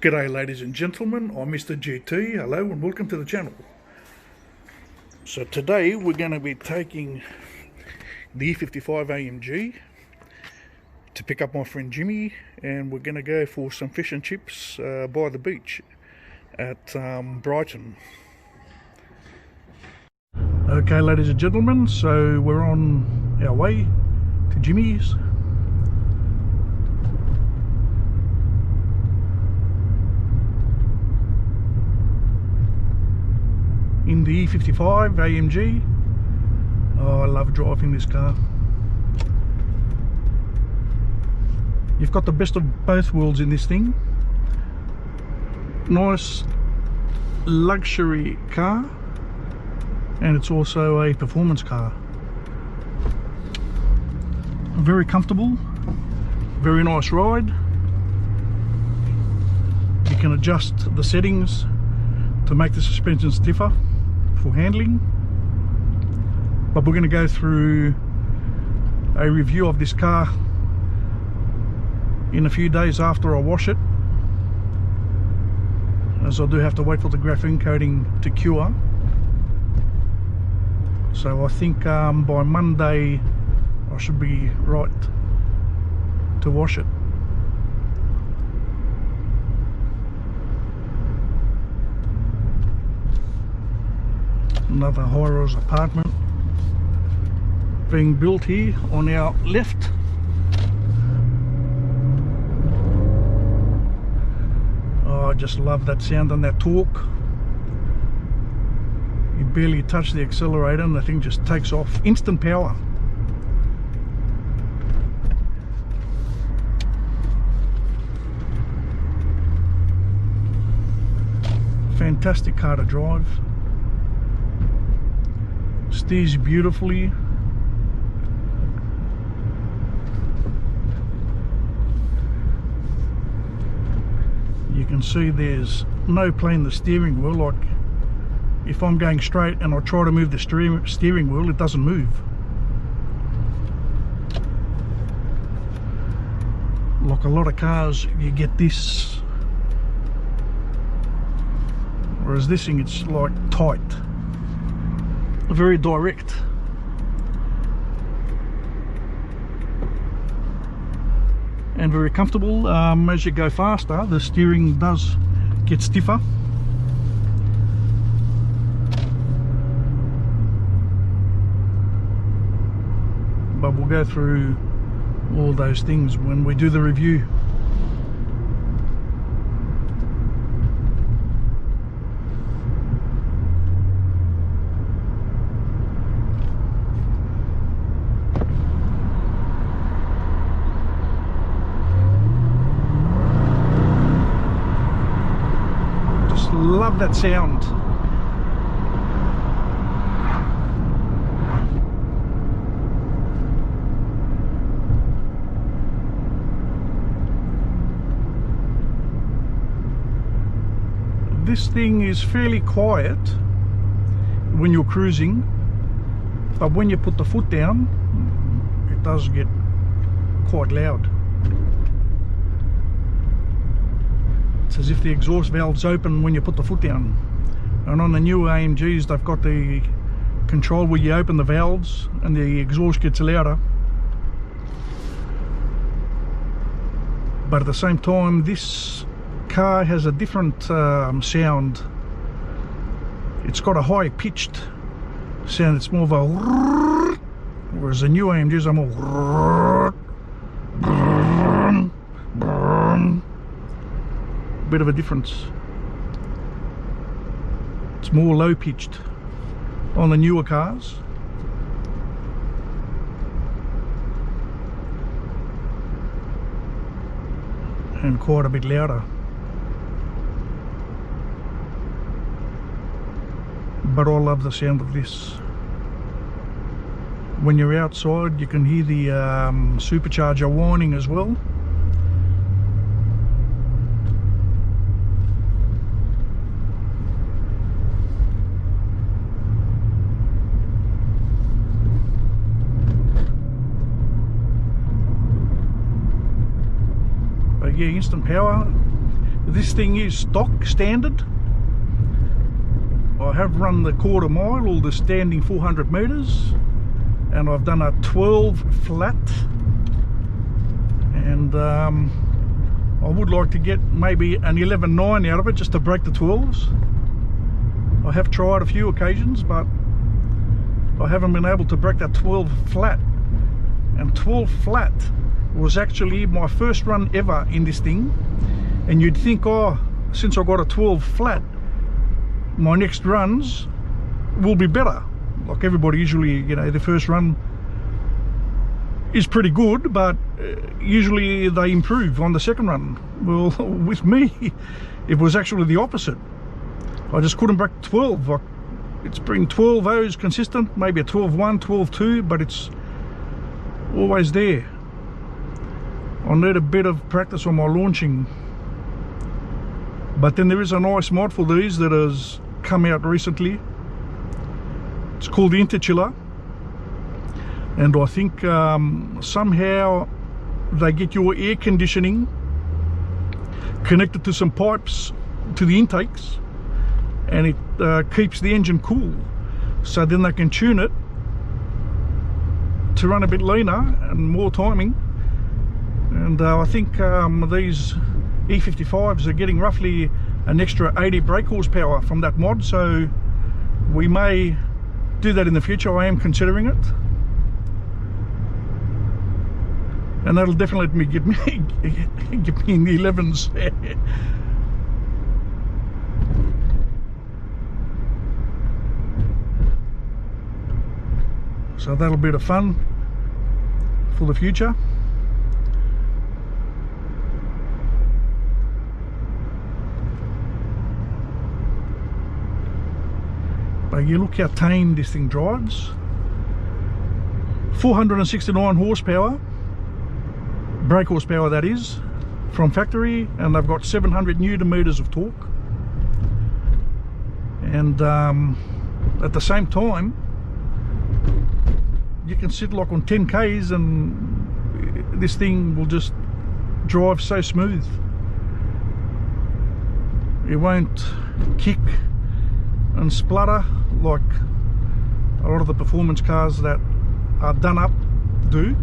G'day ladies and gentlemen, I'm Mr. GT. Hello and welcome to the channel. So today we're going to be taking the E55 AMG to pick up my friend Jimmy, and we're going to go for some fish and chips by the beach at Brighton. Okay ladies and gentlemen, so we're on our way to Jimmy's. In the E55 AMG. Oh, I love driving this car. You've got the best of both worlds in this thing. Nice luxury car, and it's also a performance car. Very comfortable, very nice ride. You can adjust the settings to make the suspension stiffer for handling, but we're going to go through a review of this car in a few days after I wash it, as I do have to wait for the graphene coating to cure. So I think by Monday I should be right to wash it. Another high-rise apartment being built here on our left. Oh, I just love that sound and that torque. You barely touch the accelerator and the thing just takes off. Instant power. Fantastic car to drive. Steers beautifully. You can see there's no play in the steering wheel. Like if I'm going straight and I try to move the steering wheel, it doesn't move. Like a lot of cars, you get this, whereas this thing, it's like tight. Very direct. And very comfortable. As you go faster, the steering does get stiffer. But we'll go through all those things when we do the review. Love that sound. This thing is fairly quiet when you're cruising, but when you put the foot down, it does get quite loud. It's as if the exhaust valves open when you put the foot down. And on the newer AMGs, they've got the control where you open the valves and the exhaust gets louder. But at the same time, this car has a different sound. It's got a high pitched sound. It's more of a, whereas the new AMGs are more bit of a difference. It's more low pitched on the newer cars. And quite a bit louder. But I love the sound of this. When you're outside, you can hear the supercharger whining as well. Yeah, instant power. This thing is stock standard. I have run the quarter mile or the standing 400 meters, and I've done a 12 flat, and I would like to get maybe an 11.9 out of it just to break the 12s. I have tried a few occasions, but I haven't been able to break that 12 flat. And 12 flat was actually my first run ever in this thing. And you'd think, oh, since I got a 12 flat, my next runs will be better. Like everybody usually, you know, the first run is pretty good, but usually they improve on the second run. Well, with me, it was actually the opposite. I just couldn't break 12. It's been 12 O's consistent, maybe a 12.1, 12.2, but it's always there. I need a bit of practice on my launching. But then there is a nice mod for these that has come out recently. It's called the Interchiller, and I think somehow they get your air conditioning connected to some pipes to the intakes, and it keeps the engine cool, so then they can tune it to run a bit leaner and more timing. And I think these E55s are getting roughly an extra 80 brake horsepower from that mod, so we may do that in the future. I am considering it, and that'll definitely get me in the 11s. So that'll be the fun for the future. But you look how tame this thing drives. 469 horsepower, brake horsepower that is, from factory, and they've got 700 newton meters of torque. And at the same time, you can sit like on 10 k's and this thing will just drive so smooth. It won't kick and splutter like a lot of the performance cars that are done up do,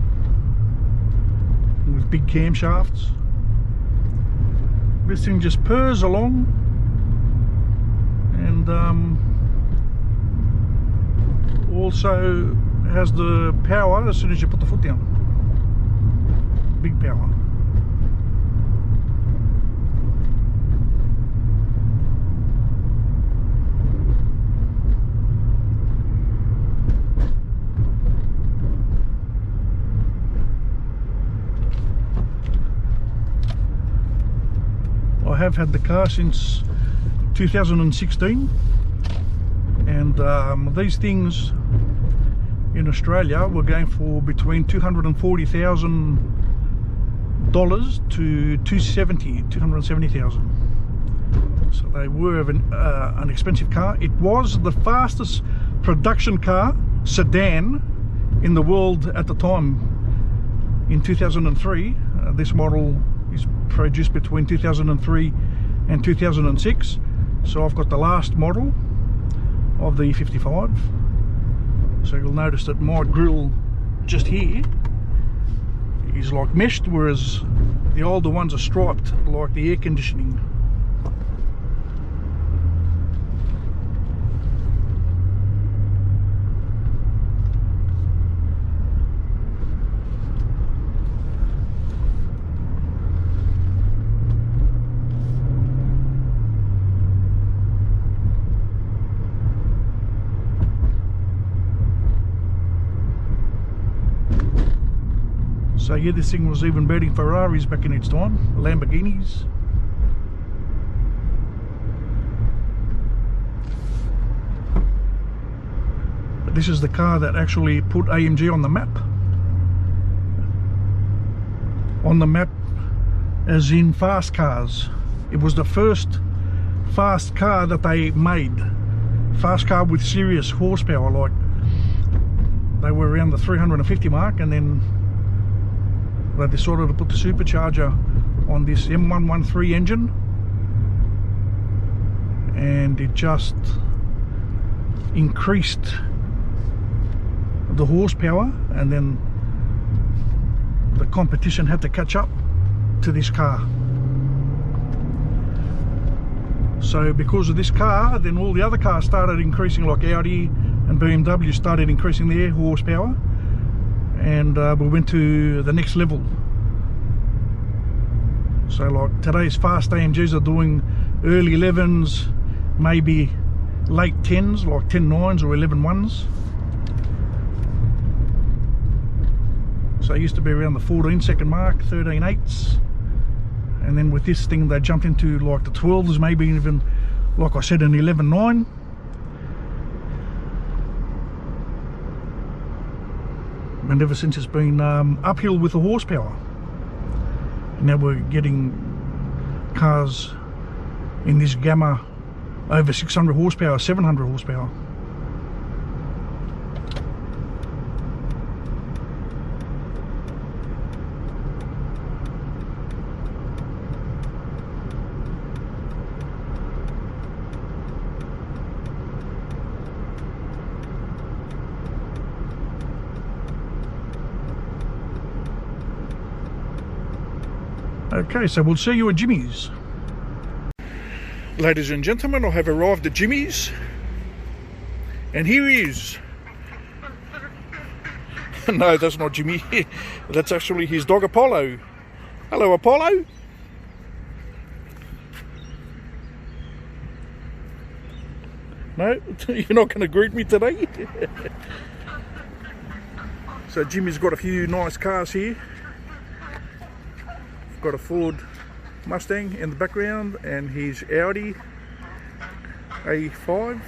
with big camshafts. This thing just purrs along, and also has the power as soon as you put the foot down. Big power. I have had the car since 2016, and these things in Australia were going for between $240,000 to $270,000. So they were an expensive car. It was the fastest production car sedan in the world at the time. In 2003, this model is produced between 2003 and 2006. So I've got the last model of the E55. So you'll notice that my grille just here is like meshed, whereas the older ones are striped like the air conditioning. So yeah, this thing was even beating Ferraris back in its time, Lamborghinis. But this is the car that actually put AMG on the map. On the map as in fast cars. It was the first fast car that they made. Fast car with serious horsepower, like they were around the 350 mark, and then they decided to put the supercharger on this M113 engine, and it just increased the horsepower, and then the competition had to catch up to this car. So because of this car, then all the other cars started increasing, like Audi and BMW started increasing their horsepower, and we went to the next level. So like today's fast AMGs are doing early 11s, maybe late 10s, like 10 9s or 11 1s. So it used to be around the 14-second mark, 13 8s. And then with this thing, they jumped into like the 12s, maybe even, like I said, an 11 9. And ever since it's been uphill with the horsepower. Now we're getting cars in this gamma over 600 horsepower, 700 horsepower. Okay, so we'll see you at Jimmy's. Ladies and gentlemen, I have arrived at Jimmy's, and here he is. No, that's not Jimmy. That's actually his dog Apollo. Hello, Apollo. No, you're not going to greet me today. So Jimmy's got a few nice cars here. Got a Ford Mustang in the background and his Audi A5.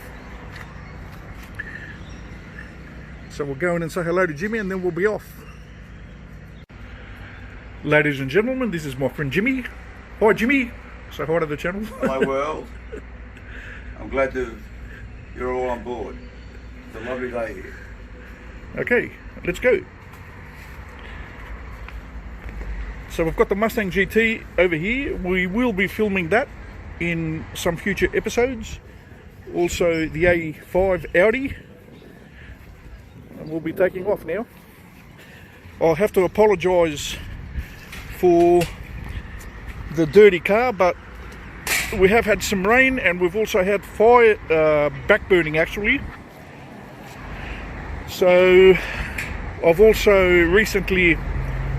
So we'll go in and say hello to Jimmy and then we'll be off. Ladies and gentlemen, this is my friend Jimmy. Hi Jimmy, say hi to the channel. Hi world. I'm glad that you're all on board. It's a lovely day here. Okay, let's go. So we've got the Mustang GT over here. We will be filming that in some future episodes. Also the A5 Audi. And we'll be taking off now. I'll have to apologise for the dirty car, but we have had some rain and we've also had fire backburning actually. So I've also recently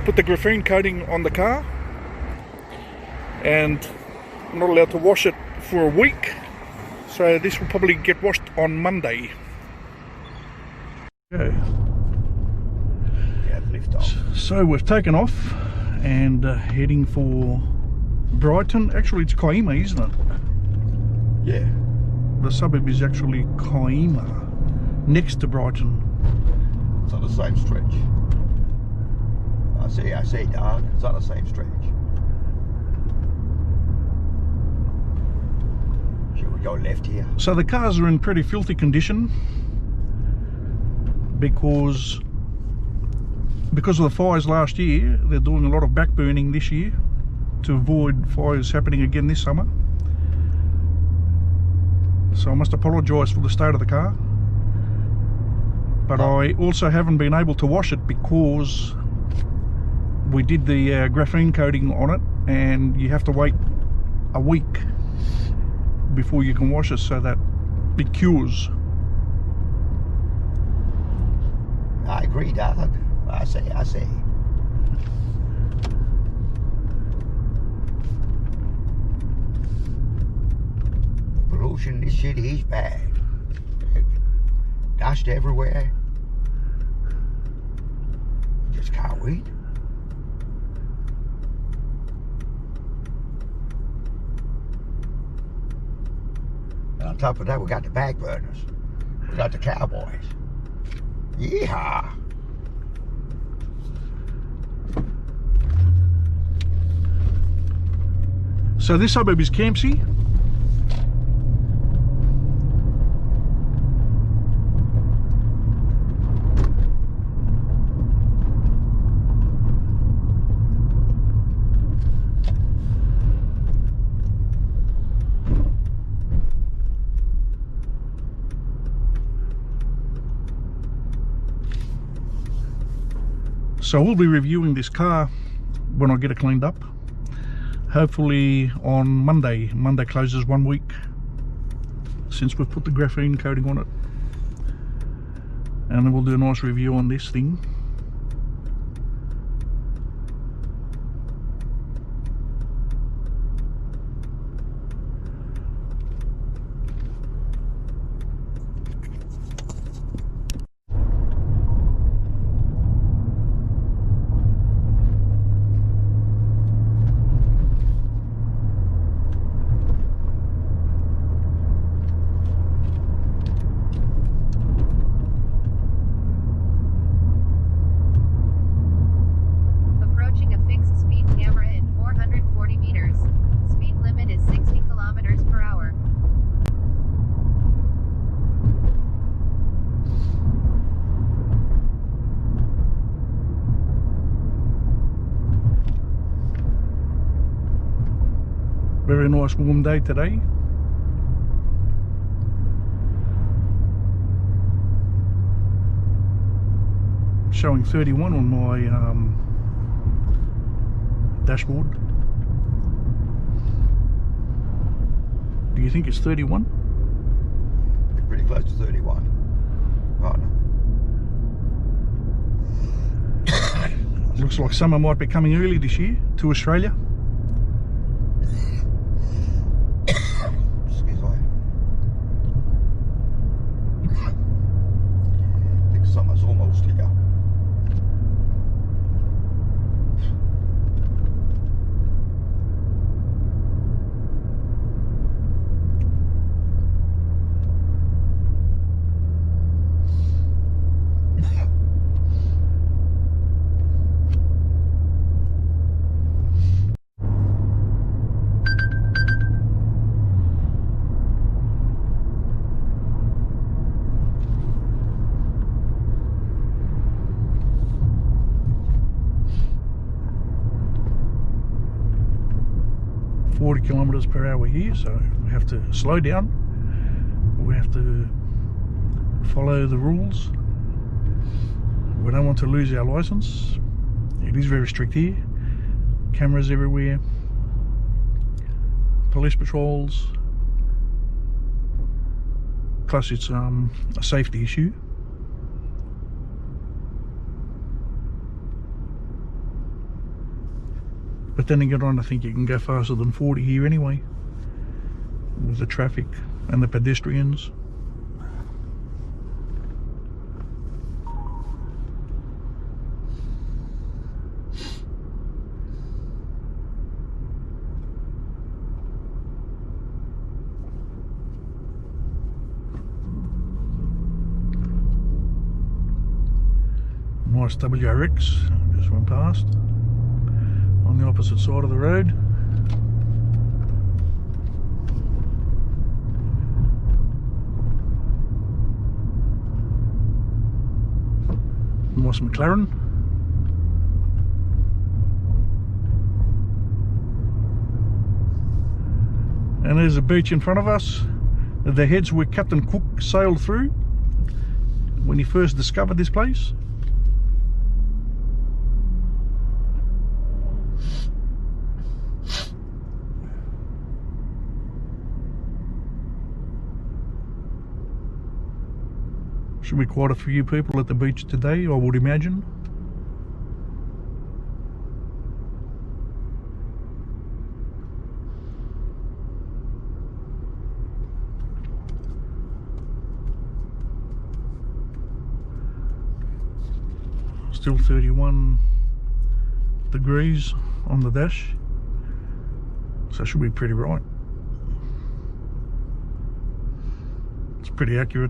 put the graphene coating on the car, and I'm not allowed to wash it for a week, so this will probably get washed on Monday. Okay. Yeah, lift off. So we've taken off and heading for Brighton. Actually it's Koima, isn't it? Yeah. The suburb is actually Koima, next to Brighton. It's on the same stretch. I see, dog. It's on the same stretch. Should we go left here? So the cars are in pretty filthy condition because of the fires last year. They're doing a lot of backburning this year to avoid fires happening again this summer. So I must apologise for the state of the car. But I also haven't been able to wash it because we did the graphene coating on it, and you have to wait a week before you can wash it so that it cures. I agree, dog. I see. Pollution in this city is bad. Dust everywhere. You just can't wait. And on top of that, we got the back burners. We got the cowboys. Yeehaw! So this suburb is Campsie. So we'll be reviewing this car when I get it cleaned up, hopefully on Monday. Monday closes 1 week since we've put the graphene coating on it, and then we'll do a nice review on this thing. Very nice warm day today. Showing 31 on my dashboard. Do you think it's 31? Pretty close to 31. Right. Looks like summer might be coming early this year to Australia. Summer's almost here. km/h here, so we have to slow down. We have to follow the rules. We don't want to lose our license. It is very strict here. Cameras everywhere, police patrols, plus it's a safety issue. But then again, I think you can go faster than 40 here anyway, with the traffic and the pedestrians. Nice WRX just went past on the opposite side of the road. Nice McLaren. And there's a beach in front of us. The heads where Captain Cook sailed through when he first discovered this place. Should be quite a few people at the beach today, I would imagine. Still 31 degrees on the dash, so it should be pretty right. It's pretty accurate.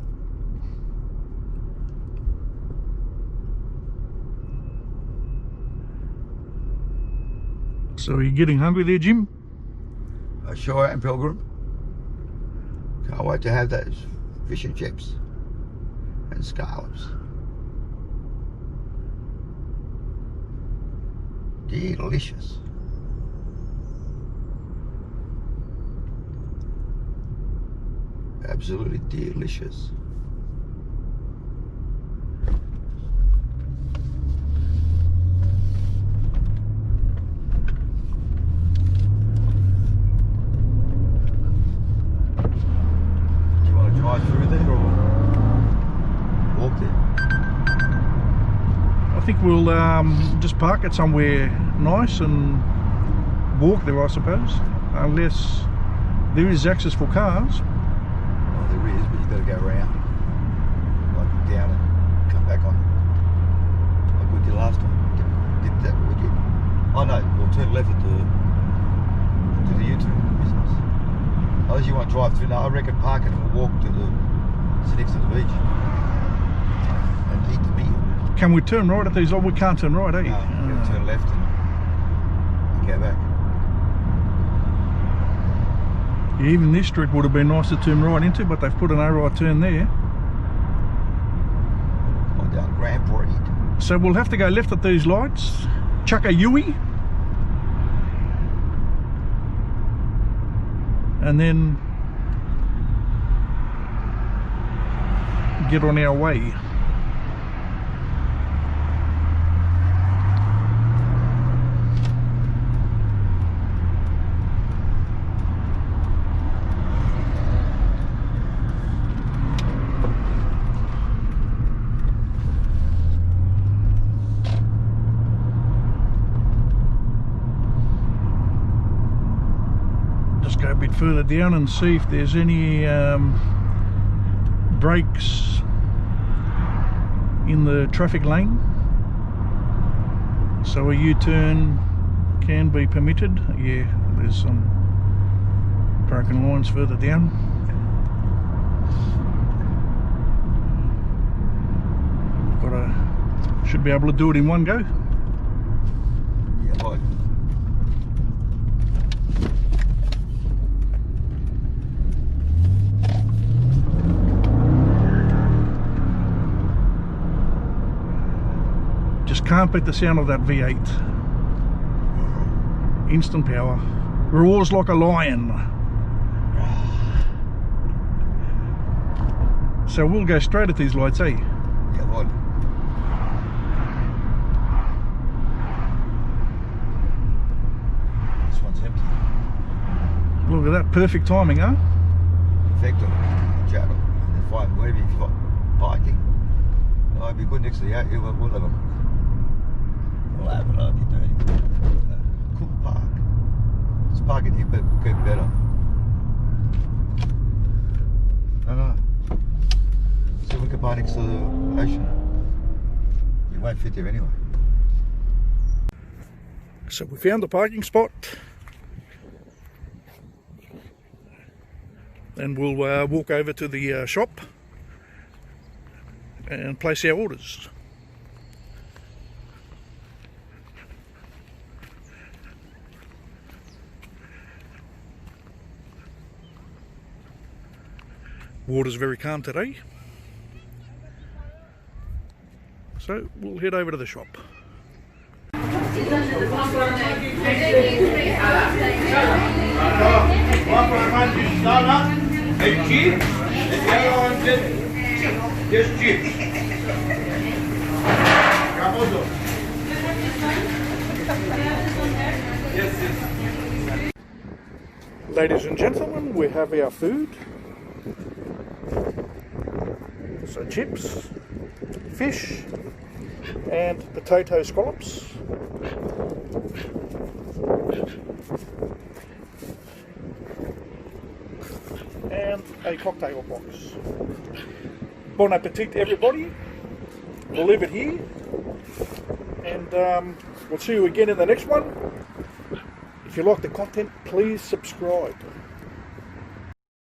So are you getting hungry there, Jim? I sure am, Pilgrim. Can't wait to have those fish and chips and scallops. Delicious. Absolutely delicious. think we'll just park it somewhere nice and walk there, I suppose, unless there is access for cars. Well, there is, but you've got to go around, like down and come back on, like we did last time. Did that what we did? Oh no, we'll turn left at the U-turn business. Unless you want to drive through, no, I reckon park it and we'll walk to the next to the beach and eat the meal. Can we turn right at these? Oh, we can't turn right, eh? No, you got to turn left and go back. Yeah, even this street would have been nice to turn right into, but they've put an right turn there. Going down Grand Parade. So we'll have to go left at these lights, chuck a Yui, and then get on our way. Just go a bit further down and see if there's any breaks in the traffic lane, so a U-turn can be permitted. Yeah, there's some broken lines further down. Should be able to do it in one go. Yeah, right. Just can't beat the sound of that V8. Instant power. Roars like a lion. So we'll go straight at these lights, eh? Yeah, right. This one's empty. Look at that, perfect timing, huh? Effective. Chattel. And fine, maybe if you've got parking. Oh, it'd be good next to the we'll have a look. We'll have a look, you dirty. Couldn't park. Let's park it here, but get better. No. See if we can park next to the ocean. You won't fit there anyway. So we found the parking spot, and we'll walk over to the shop and place our orders. Water's very calm today, so we'll head over to the shop. Just chips. Ladies and gentlemen, we have our food. So chips, fish, and potato scallops. And a cocktail box. Bon appetit, everybody. We'll leave it here, and we'll see you again in the next one. If you like the content, please subscribe.